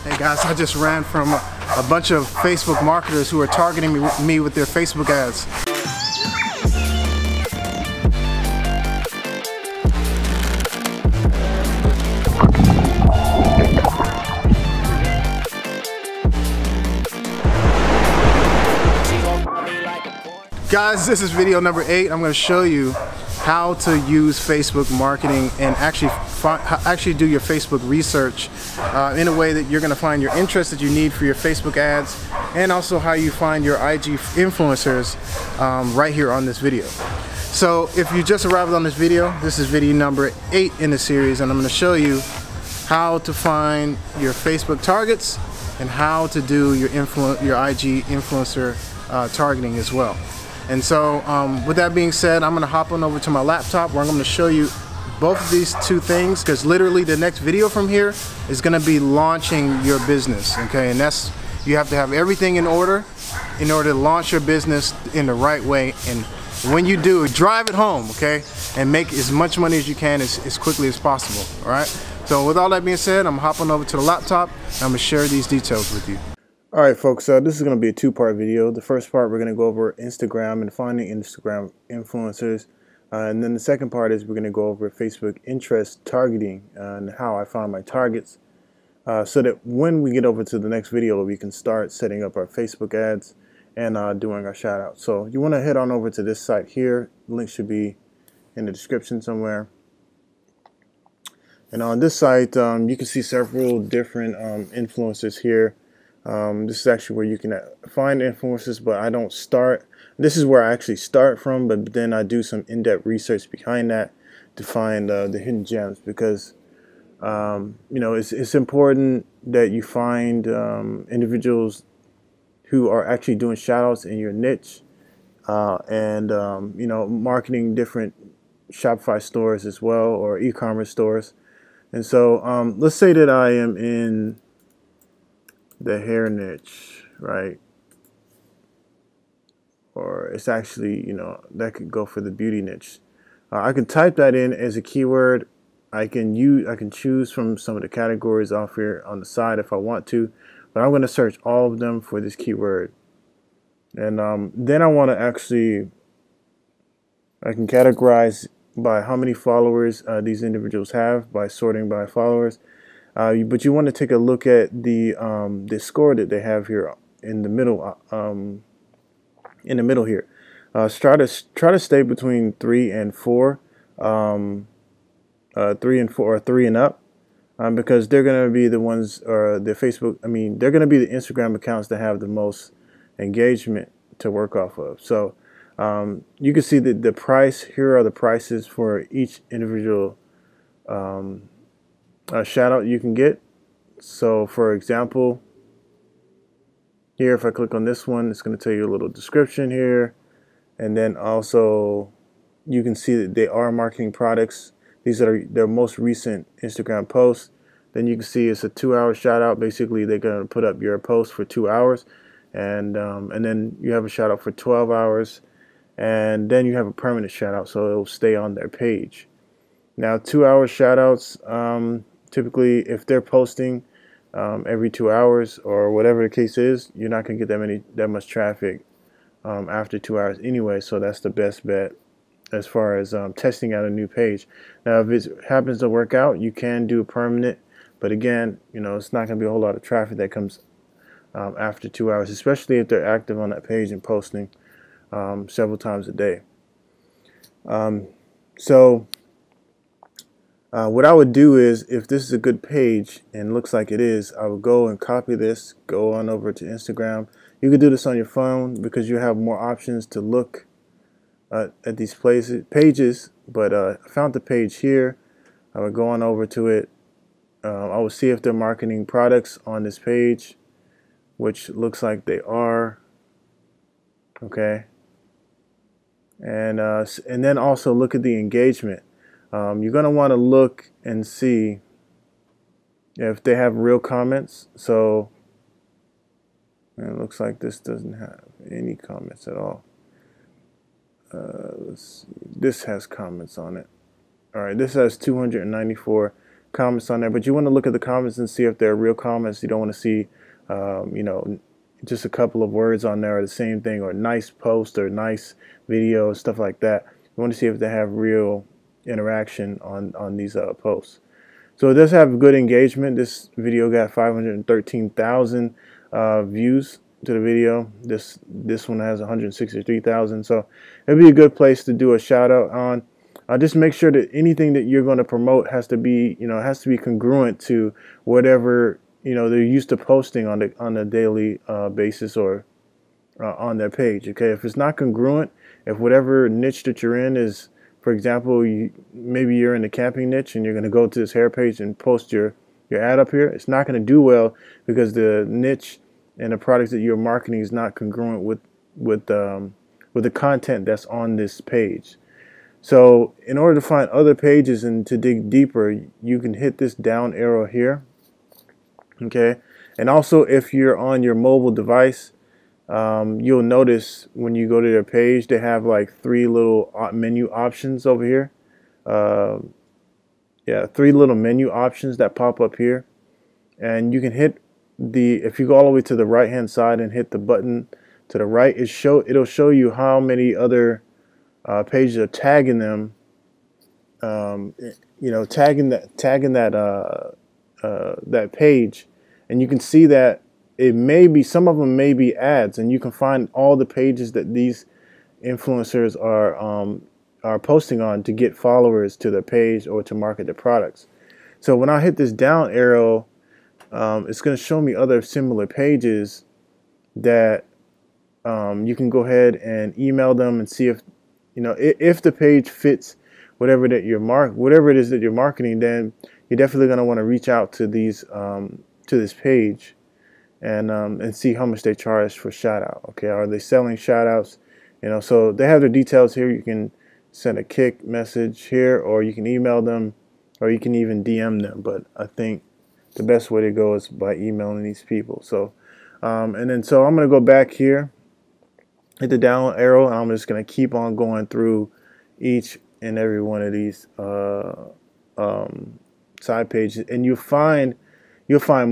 Hey guys, I just ran from a bunch of Facebook marketers who are targeting me with their Facebook ads. Guys, this is video number 8. I'm going to show you how to use Facebook marketing and actually do your Facebook research in a way that you're going to find your interest that you need for your Facebook ads, and also how you find your IG influencers right here on this video. So if you just arrived on this video, this is video number 8 in the series, and I'm going to show you how to find your Facebook targets and how to do your IG influencer targeting as well. And so with that being said, I'm gonna hop on over to my laptop where I'm gonna show you both of these two things, because literally the next video from here is gonna be launching your business, okay? And that's, you have to have everything in order to launch your business in the right way. And when you do, drive it home, okay? And make as much money as you can as quickly as possible, all right? So with all that being said, I'm hopping over to the laptop and I'm gonna share these details with you. Alright folks, this is going to be a two-part video. The first part, we're going to go over Instagram and finding Instagram influencers. And then the second part is we're going to go over Facebook interest targeting and how I find my targets. So that when we get over to the next video, we can start setting up our Facebook ads and doing our shout out. So you want to head on over to this site here. The link should be in the description somewhere. And on this site, you can see several different influencers here. This is actually where you can find influencers, but I don't start. This is where I actually start from, but then I do some in-depth research behind that to find the hidden gems, because you know, it's important that you find individuals who are actually doing shout-outs in your niche and you know, marketing different Shopify stores as well, or e-commerce stores. And so let's say that I am in the hair niche, right? Or it's actually, you know, that could go for the beauty niche. I can type that in as a keyword. I can choose from some of the categories off here on the side if I want to, but I'm going to search all of them for this keyword. And then I want to actually, I can categorize by how many followers these individuals have by sorting by followers. But you want to take a look at the score that they have here in the middle. Here, try to stay between 3 and 4, 3 and 4, or 3 and up, because they're going to be the ones, or the Facebook. I mean, they're going to be the Instagram accounts that have the most engagement to work off of. So you can see that the price here are the prices for each individual shout out you can get. So for example, here if I click on this one, it's going to tell you a little description here, and then also you can see that they are marketing products. These are their most recent Instagram posts. Then you can see it's a 2-hour shout out. Basically they're going to put up your post for 2 hours, and then you have a shout out for 12 hours, and then you have a permanent shout out, so it'll stay on their page. Now 2-hour shout outs, typically, if they're posting every 2 hours or whatever the case is, you're not going to get that much traffic after 2 hours anyway. So that's the best bet as far as testing out a new page. Now, if it happens to work out, you can do a permanent, but again, you know, it's not going to be a whole lot of traffic that comes after 2 hours, especially if they're active on that page and posting several times a day. What I would do is, if this is a good page and looks like it is, I would go and copy this, go on over to Instagram. You can do this on your phone because you have more options to look at these pages. But I found the page here. I would go on over to it. I will see if they're marketing products on this page, which looks like they are. Okay. And then also look at the engagement. You're going to want to look and see if they have real comments. So it looks like this doesn't have any comments at all. Let's see. This has comments on it. All right, this has 294 comments on there, but you want to look at the comments and see if they're real comments. You don't want to see, you know, just a couple of words on there or the same thing, or nice post or nice video, stuff like that. You want to see if they have real interaction on these posts. So it does have good engagement. This video got 513,000 views to the video. This one has 163,000. So it'd be a good place to do a shout out on. Just make sure that anything that you're going to promote has to be, you know, has to be congruent to whatever, you know, they're used to posting on a daily basis, or on their page. Okay, if it's not congruent, if whatever niche that you're in is, for example, maybe you're in the camping niche and you're going to go to this hair page and post your ad up here, it's not going to do well because the niche and the products that you're marketing is not congruent with the content that's on this page. So in order to find other pages and to dig deeper, you can hit this down arrow here. Okay, and also if you're on your mobile device, you'll notice when you go to their page, they have like 3 little menu options over here. Yeah, 3 little menu options that pop up here, and you can hit if you go all the way to the right hand side and hit the button to the right, it'll show you how many other pages are tagging them. You know, tagging that page, and you can see that it may be, some of them may be ads, and you can find all the pages that these influencers are posting on to get followers to their page or to market their products. So when I hit this down arrow, it's going to show me other similar pages that you can go ahead and email them and see if, you know, if the page fits whatever it is that you're marketing. Then you're definitely going to want to reach out to these to this page and see how much they charge for shout out. Okay, are they selling shout outs? You know, so they have their details here. You can send a kick message here, or you can email them, or you can even DM them. But I think the best way to go is by emailing these people. So and then so I'm going to go back here, hit the down arrow, and I'm just going to keep on going through each and every one of these side pages, and you'll find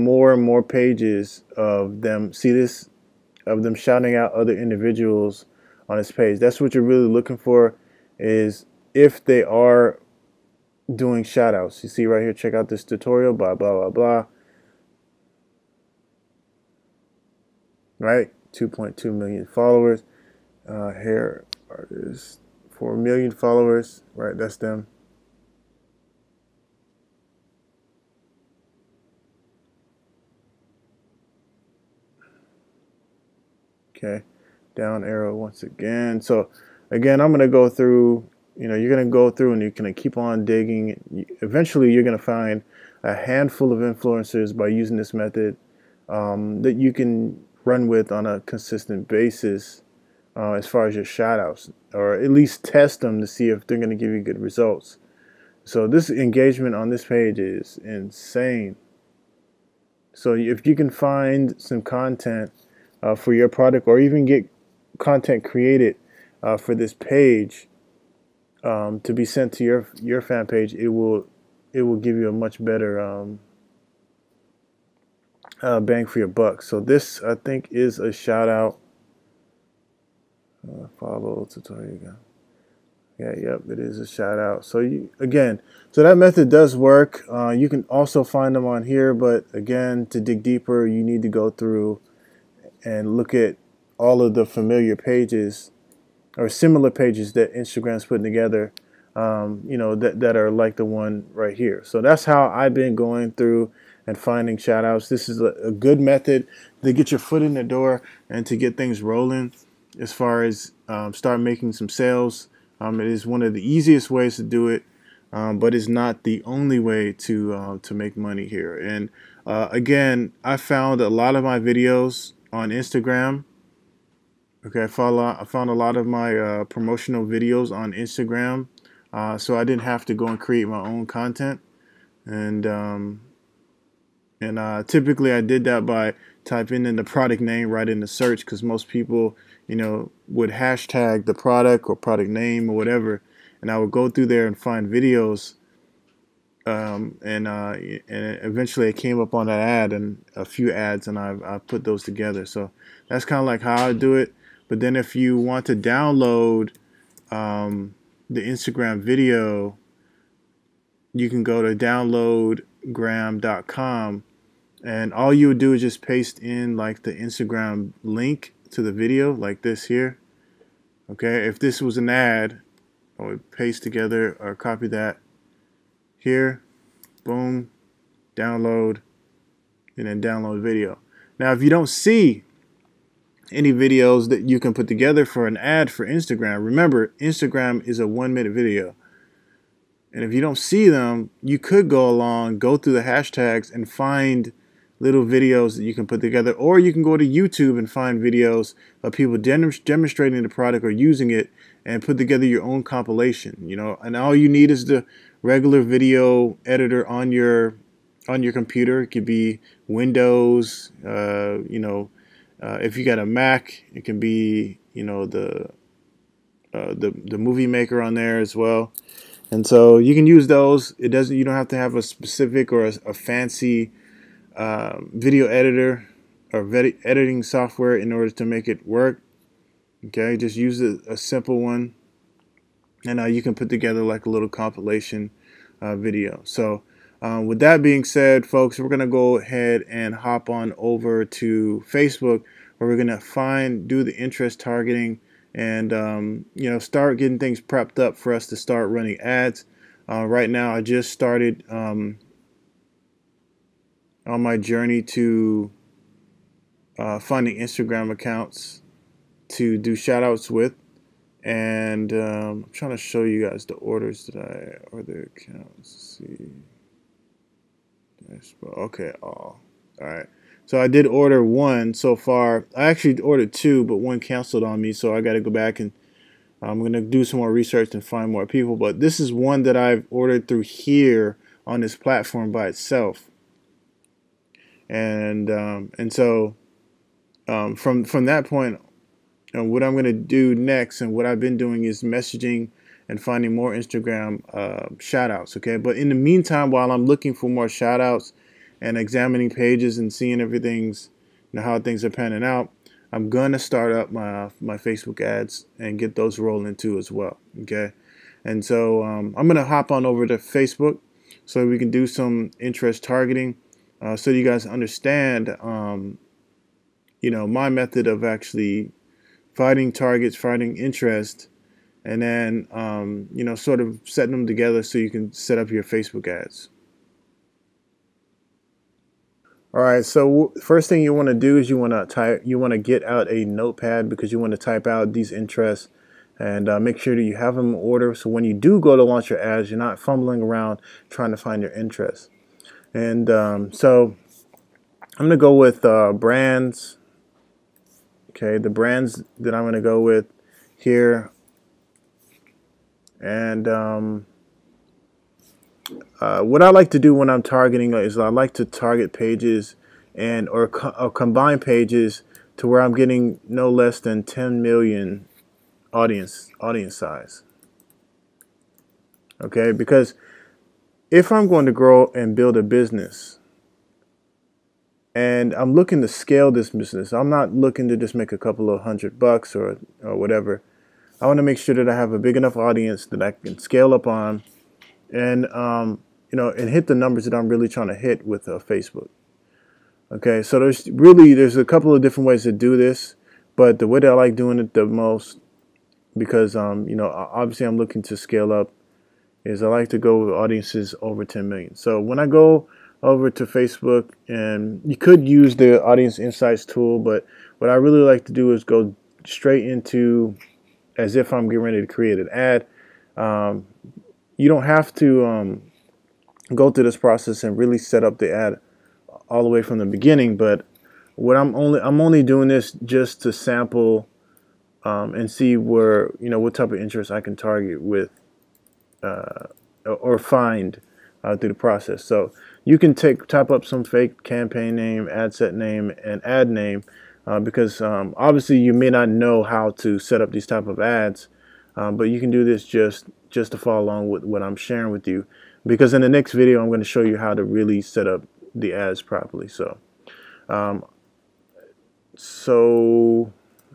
more and more pages of them. See this, of them shouting out other individuals on this page. That's what you're really looking for, is if they are doing shout outs. You see right here, check out this tutorial, blah blah blah blah. Right, 2.2 million followers. Hair artist, 4 million followers. Right, that's them. Okay, down arrow once again. So again, I'm going to go through, you know, you're going to go through and you're going to keep on digging. Eventually you're going to find a handful of influencers by using this method that you can run with on a consistent basis as far as your shout outs, or at least test them to see if they're going to give you good results. So this engagement on this page is insane. So if you can find some content for your product, or even get content created for this page to be sent to your fan page, it will give you a much better bang for your buck. So this, I think, is a shout out. Follow tutorial. Yeah, yep, it is a shout out. So so that method does work. You can also find them on here, but again, to dig deeper, you need to go through and look at all of the familiar pages or similar pages that Instagram's putting together, you know, that are like the one right here. So that's how I've been going through and finding shout outs. This is a good method to get your foot in the door and to get things rolling as far as start making some sales. It is one of the easiest ways to do it, but it's not the only way to make money here. And again, I found a lot of my videos on Instagram. Okay, I found a lot of my promotional videos on Instagram, so I didn't have to go and create my own content. And typically I did that by typing in the product name right in the search, because most people, you know, would hashtag the product or product name or whatever, and I would go through there and find videos and eventually it came up on that ad and a few ads, and I put those together. So that's kind of like how I do it. But then if you want to download the Instagram video, you can go to downloadgram.com, and all you would do is just paste in like the Instagram link to the video, like this here. Okay, if this was an ad, I would paste together or copy that here, boom, download, and then download video. Now if you don't see any videos that you can put together for an ad for Instagram, remember Instagram is a 1-minute video. And if you don't see them, you could go along, go through the hashtags and find little videos that you can put together. Or you can go to YouTube and find videos of people demonstrating the product or using it and put together your own compilation, you know. And all you need is the regular video editor on your computer. It could be Windows, if you got a Mac, it can be, you know, the movie maker on there as well. And so you can use those. You don't have to have a specific or a fancy video editor or editing software in order to make it work. Okay, just use a simple one, and you can put together like a little compilation video. So with that being said, folks, we're gonna go ahead and hop on over to Facebook, where we're gonna do the interest targeting, and start getting things prepped up for us to start running ads. Right now I just started on my journey to finding Instagram accounts to do shout outs with, and I'm trying to show you guys the orders or the accounts. Let's see. Okay, all right. So I did order one so far. I actually ordered two, but one canceled on me, so I got to go back and I'm going to do some more research and find more people. But this is one that I've ordered through here on this platform by itself. And so from that point, what I'm going to do next, and what I've been doing, is messaging and finding more Instagram shout outs. Okay, but in the meantime, while I'm looking for more shout outs and examining pages and seeing how things are panning out, I'm gonna start up my Facebook ads and get those rolling too as well. Okay, and so I'm gonna hop on over to Facebook so we can do some interest targeting, so you guys understand my method of actually finding targets, finding interest, and then sort of setting them together so you can set up your Facebook ads. All right, so first thing you want to do is you want to get out a notepad, because you want to type out these interests, and make sure that you have them in order, so when you do go to launch your ads, you're not fumbling around trying to find your interests. And so I'm gonna go with brands. Okay, the brands that I'm gonna go with here, and what I like to do when I'm targeting is I like to target pages or combine pages to where I'm getting no less than 10 million audience size. Okay, because if I'm going to grow and build a business, and I'm looking to scale this business, I'm not looking to just make a couple of $100 or whatever. I want to make sure that I have a big enough audience that I can scale up on, and and hit the numbers that I'm really trying to hit with Facebook. Okay, so there's a couple of different ways to do this, but the way that I like doing it the most, because obviously I'm looking to scale up, is I like to go with audiences over 10 million. So when I go over to Facebook, and you could use the Audience Insights tool, but what I really like to do is go straight into, as if I'm getting ready to create an ad. You don't have to go through this process and really set up the ad all the way from the beginning, but what I'm only doing this just to sample and see where what type of interest I can target with or find through the process. So you can type up some fake campaign name, ad set name, and ad name, because obviously you may not know how to set up these type of ads, but you can do this just to follow along with what I'm sharing with you. because in the next video I'm going to show you how to really set up the ads properly. So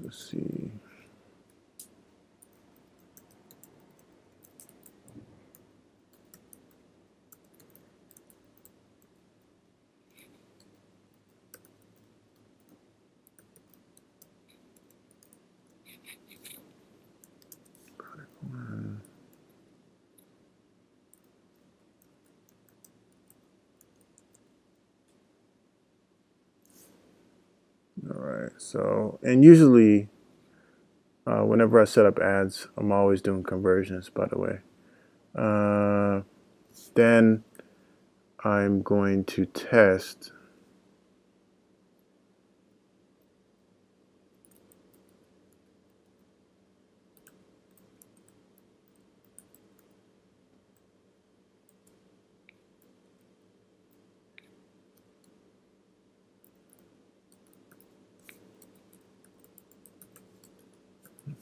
let's see. All right, so, and usually whenever I set up ads, I'm always doing conversions, by the way. Then I'm going to test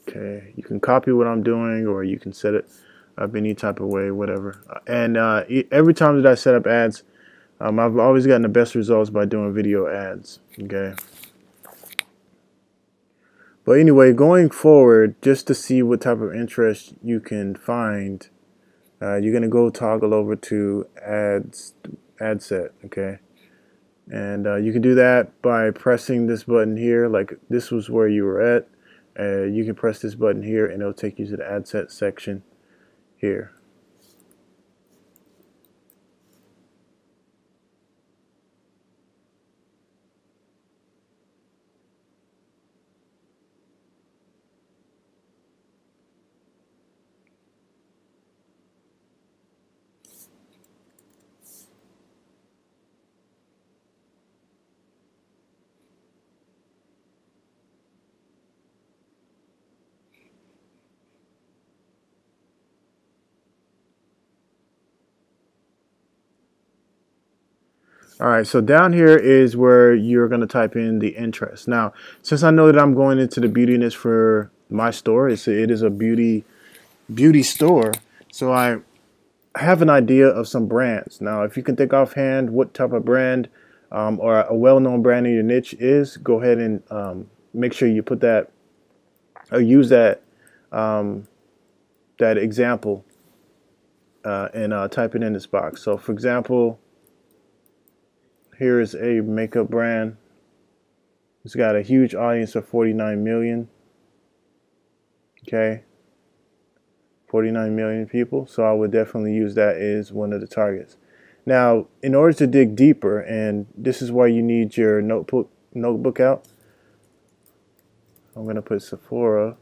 okay, you can copy what I'm doing, or you can set it up any type of way, whatever. And every time that I set up ads, I've always gotten the best results by doing video ads. Okay. But anyway, going forward, just to see what type of interest you can find, you're gonna go toggle over to ad set. Okay. And you can do that by pressing this button here. Like this was where you were at. You can press this button here and it'll take you to the ad set section here. All right, so down here is where you're going to type in the interest. Now, since I know that I'm going into the beautiness for my store, it is a beauty store, so I have an idea of some brands. Now, if you can think offhand what type of brand or a well-known brand in your niche is, go ahead and make sure you put that or use that that example and type it in this box. So, for example, here is a makeup brand. It's got a huge audience of 49 million. Okay, 49 million people. So I would definitely use that as one of the targets. Now, in order to dig deeper, and this is why you need your notebook out, I'm going to put Sephora.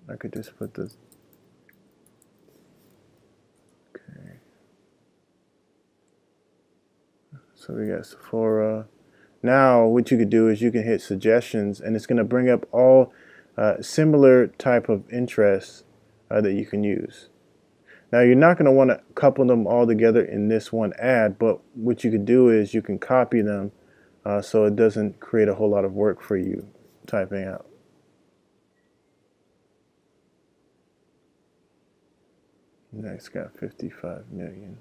I could just put this. Okay. So we got Sephora. Now what you could do is you can hit suggestions, and it's going to bring up all similar type of interests that you can use. Now you're not going to want to couple them all together in this one ad, but what you could do is you can copy them so it doesn't create a whole lot of work for you typing out. Next got 55 million.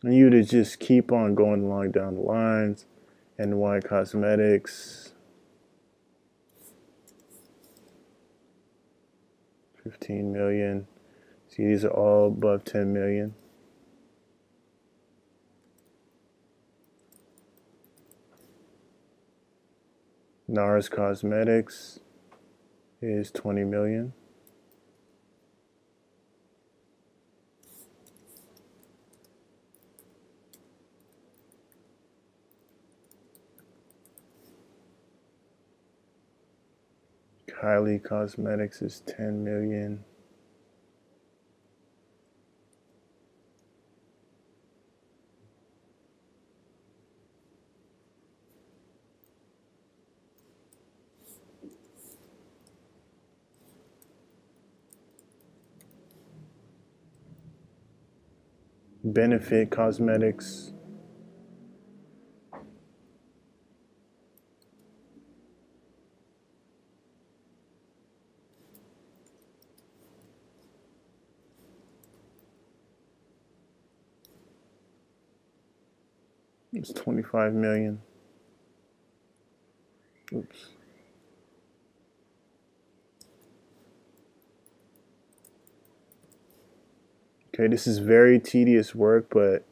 And you to just keep on going along down the lines. NY Cosmetics, 15 million. See, these are all above 10 million. NARS Cosmetics is 20 million. Kylie Cosmetics is 10 million. Benefit Cosmetics It's 25 million. Oops. Okay, this is very tedious work, but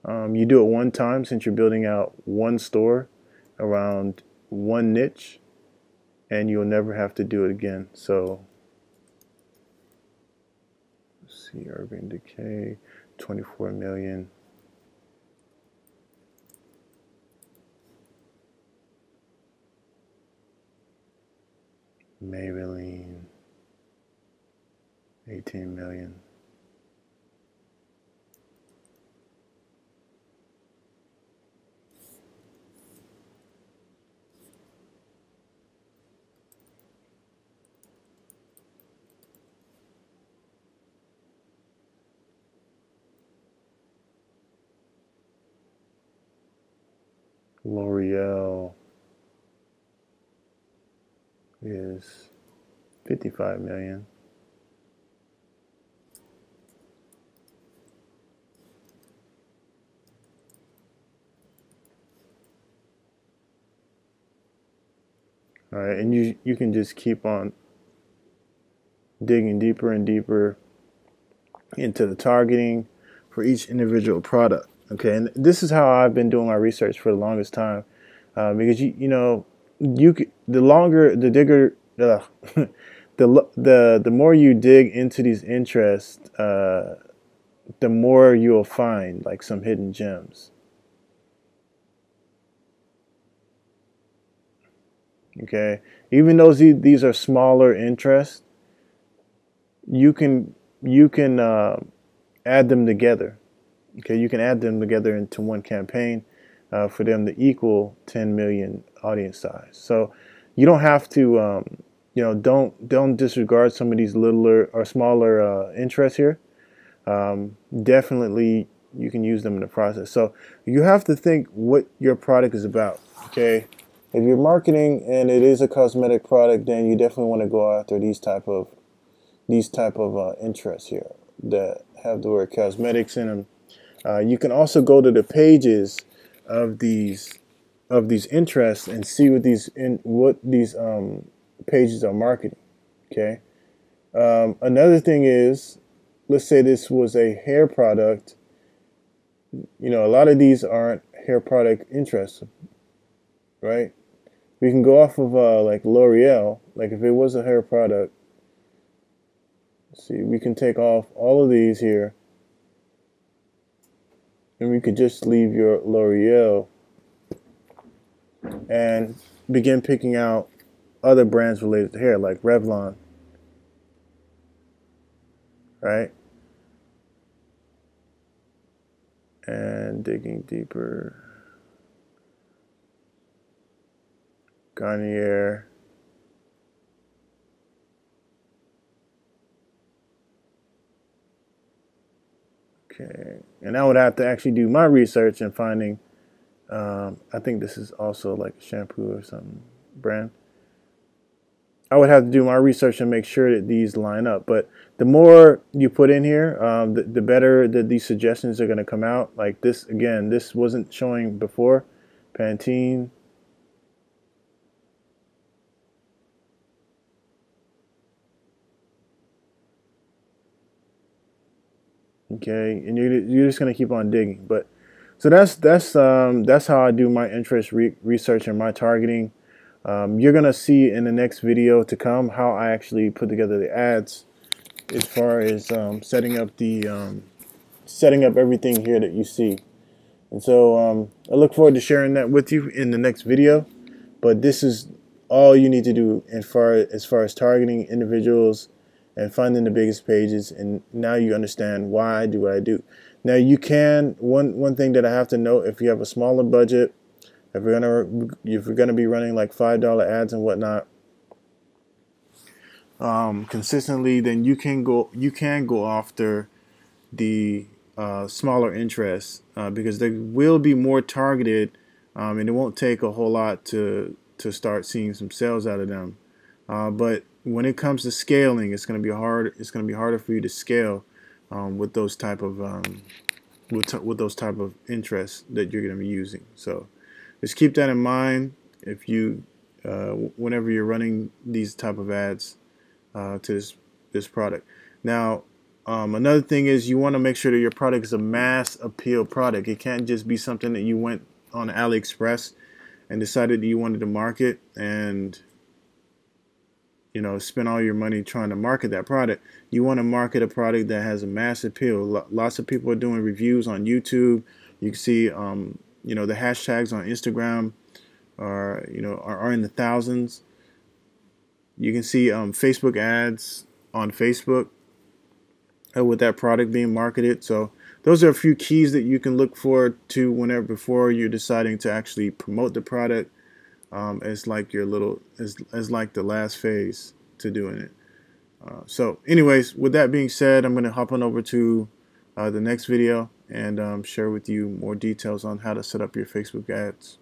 you do it one time since you're building out one store around one niche, and you'll never have to do it again. So, let's see, Urban Decay, 24 million. Maybelline, 18 million. L'Oreal is 55 million. All right, and you can just keep on digging deeper and deeper into the targeting for each individual product. Okay, and this is how I've been doing my research for the longest time, because the longer the digger the more you dig into these interests, the more you'll find like some hidden gems. Okay, even though these are smaller interests, you can add them together. Okay, you can add them together into one campaign for them to equal 10 million audience size. So you don't have to, don't disregard some of these littler or smaller interests here. Definitely, you can use them in the process. So you have to think what your product is about. Okay, if you're marketing and it is a cosmetic product, then you definitely want to go after these type of interests here that have the word cosmetics in them. You can also go to the pages of these interests and see what these pages are marketing. Okay. Another thing is, let's say this was a hair product. You know, a lot of these aren't hair product interests, right? We can go off of like L'Oreal. Like if it was a hair product, let's see, we can take off all of these here, and we could just leave your L'Oreal and begin picking out other brands related to hair, like Revlon, right? And digging deeper, Garnier, okay, and I would have to actually do my research and finding. I think this is also like a shampoo or some brand. I would have to do my research and make sure that these line up. But the more you put in here, the better that these suggestions are going to come out. Like this, again, this wasn't showing before. Pantene. Okay, and you're just going to keep on digging. But so that's how I do my interest research and my targeting. You're gonna see in the next video to come how I actually put together the ads, as far as setting up everything here that you see. And so I look forward to sharing that with you in the next video. But this is all you need to do as far as targeting individuals and finding the biggest pages. And now you understand why I do what I do. Now you can, one thing that I have to note, if you have a smaller budget, if you're gonna be running like $5 ads and whatnot consistently, then you can go after the smaller interests because they will be more targeted, and it won't take a whole lot to start seeing some sales out of them. But when it comes to scaling, it's gonna be hard. It's gonna be harder for you to scale with those type of with those type of interests that you're going to be using. So just keep that in mind if you whenever you're running these type of ads to this product. Now, another thing is you want to make sure that your product is a mass appeal product. It can't just be something that you went on AliExpress and decided that you wanted to market and spend all your money trying to market that product. You want to market a product that has a mass appeal. Lots of people are doing reviews on YouTube. You can see the hashtags on Instagram are in the thousands. You can see Facebook ads on Facebook with that product being marketed. So those are a few keys that you can look forward to before you're deciding to actually promote the product. It's like it's like the last phase to doing it. So anyways, with that being said, I'm going to hop on over to the next video and share with you more details on how to set up your Facebook ads.